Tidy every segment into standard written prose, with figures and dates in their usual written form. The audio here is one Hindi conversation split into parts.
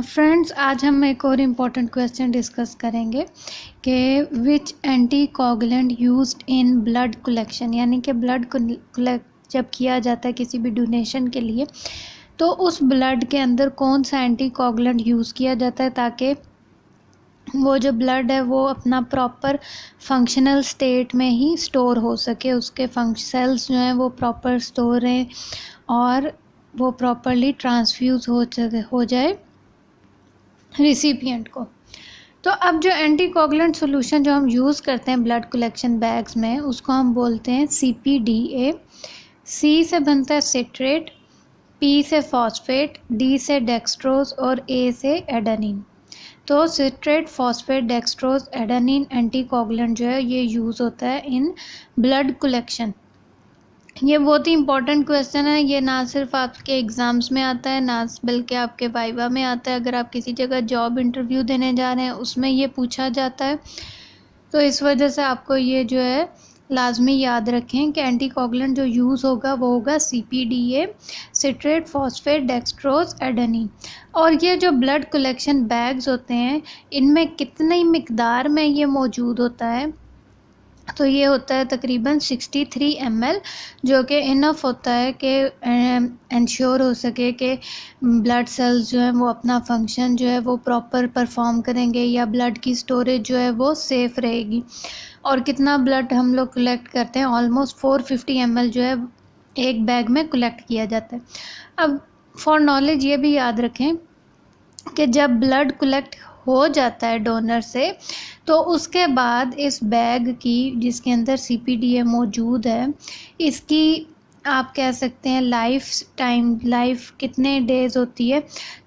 फ्रेंड्स, आज हम एक और इम्पॉर्टेंट क्वेश्चन डिस्कस करेंगे कि which anti coagulant used in blood collection, यानी कि ब्लड कलेक्ट जब किया जाता है किसी भी डोनेशन के लिए, तो उस ब्लड के अंदर कौन सा एंटी कोगुलेंट यूज़ किया जाता है ताकि वो जो ब्लड है वो अपना प्रॉपर फंक्शनल स्टेट में ही स्टोर हो सके, उसके सेल्स जो हैं वो प्रॉपर स्टोर रहें और वो प्रॉपरली ट्रांसफ्यूज़ हो जाए रिसिपिएंट को। तो अब जो एंटीकोगुलेंट सॉल्यूशन जो हम यूज़ करते हैं ब्लड कलेक्शन बैग्स में, उसको हम बोलते हैं CPDA। C से बनता है सिट्रेट, P से फॉस्फेट, D से डेक्सट्रोज और A से एडेनिन। तो citrate, phosphate, dextrose, adenine anticoagulant जो है ये यूज़ होता है इन ब्लड कलेक्शन। ये बहुत ही इंपॉर्टेंट क्वेश्चन है। ये ना सिर्फ आपके एग्ज़ाम्स में आता है, ना बल्कि आपके वाइवा में आता है। अगर आप किसी जगह जॉब इंटरव्यू देने जा रहे हैं उसमें ये पूछा जाता है। तो इस वजह से आपको ये जो है लाजमी याद रखें कि एंटीकोगुलेंट जो यूज़ होगा वो होगा CPDA, citrate, phosphate, dextrose, adenine. और ये जो ब्लड कलेक्शन बैग्स होते हैं इनमें कितनी मिकदार में ये मौजूद होता है, तो ये होता है तकरीबन 63 ml, जो कि इनफ होता है कि इंश्योर हो सके कि ब्लड सेल्स जो हैं वो अपना फंक्शन जो है वो प्रॉपर परफॉर्म करेंगे या ब्लड की स्टोरेज जो है वो सेफ़ रहेगी। और कितना ब्लड हम लोग कलेक्ट करते हैं, ऑलमोस्ट 450 ml जो है एक बैग में कलेक्ट किया जाता है। अब फॉर नॉलेज ये भी याद रखें कि जब ब्लड कलेक्ट हो जाता है डोनर से, तो उसके बाद इस बैग की जिसके अंदर CPDA मौजूद है, इसकी आप कह सकते हैं लाइफ कितने डेज़ होती है,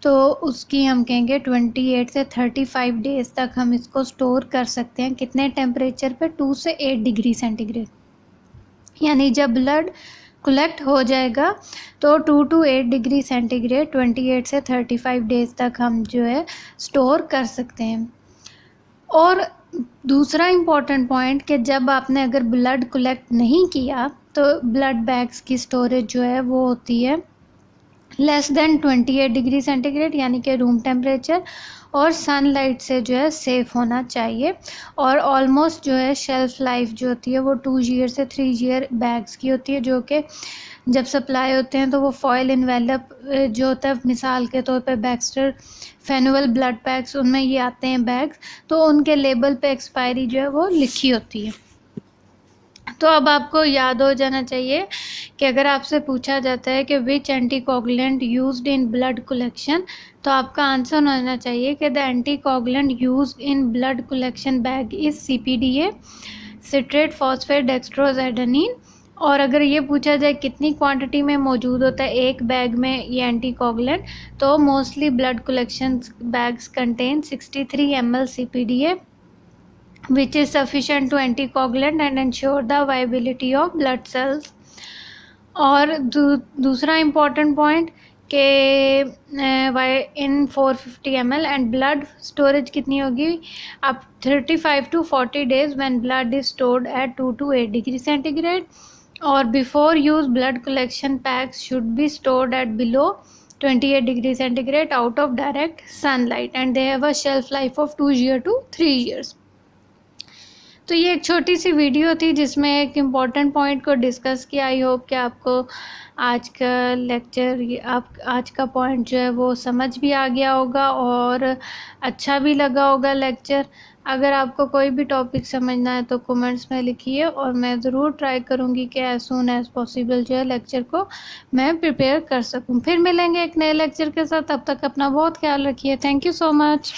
तो उसकी हम कहेंगे 28 से 35 डेज़ तक हम इसको स्टोर कर सकते हैं। कितने टेम्परेचर पे? 2 से 8 डिग्री सेंटीग्रेड। यानी जब ब्लड कलेक्ट हो जाएगा तो 2 to 8 डिग्री सेंटीग्रेड 28 से 35 डेज़ तक हम जो है स्टोर कर सकते हैं। और दूसरा इम्पॉर्टेंट पॉइंट कि जब आपने अगर ब्लड कलेक्ट नहीं किया तो ब्लड बैग्स की स्टोरेज जो है वो होती है लेस देन 28 डिग्री सेंटीग्रेड, यानी कि रूम टेम्परेचर, और सनलाइट से जो है सेफ़ होना चाहिए। और ऑलमोस्ट जो है शेल्फ़ लाइफ जो होती है वो 2 ईयर से 3 ईयर बैग्स की होती है, जो कि जब सप्लाई होते हैं तो वो फॉयल इन्वेलप जो होता है, मिसाल के तौर पे बैक्स्टर फेनुअल ब्लड पैक्स, उनमें ये आते हैं बैग्स, तो उनके लेबल पे एक्सपायरी जो है वो लिखी होती है। तो अब आपको याद हो जाना चाहिए कि अगर आपसे पूछा जाता है कि which anticoagulant used in blood collection, तो आपका आंसर होना चाहिए कि the anticoagulant used in blood collection bag is CPDA, citrate, phosphate, dextrose, adenine. और अगर ये पूछा जाए कितनी क्वांटिटी में मौजूद होता है एक बैग में ये एंटीकोगुलेंट, तो mostly blood collection bags contain 63 ml CPDA, which is sufficient to anticoagulate and ensure the viability of blood cells. और दूसरा इम्पॉर्टेंट पॉइंट कि इन 450 ml एंड ब्लड स्टोरेज कितनी होगी, अब 35 to 40 days when blood is stored at 2 to 8 degree centigrade, और before use blood collection packs should be stored at below 28 degree centigrade out of direct sunlight and they have a shelf life of 2 years to 3 years. तो ये एक छोटी सी वीडियो थी जिसमें एक इम्पॉर्टेंट पॉइंट को डिस्कस किया। आई होप कि आपको आज का लेक्चर, आज का पॉइंट जो है वो समझ भी आ गया होगा और अच्छा भी लगा होगा लेक्चर। अगर आपको कोई भी टॉपिक समझना है तो कमेंट्स में लिखिए और मैं ज़रूर ट्राई करूँगी कि एज सून एज़ पॉसिबल जो है लेक्चर को मैं प्रिपेयर कर सकूँ। फिर मिलेंगे एक नए लेक्चर के साथ, तब तक अपना बहुत ख्याल रखिए। Thank you so much.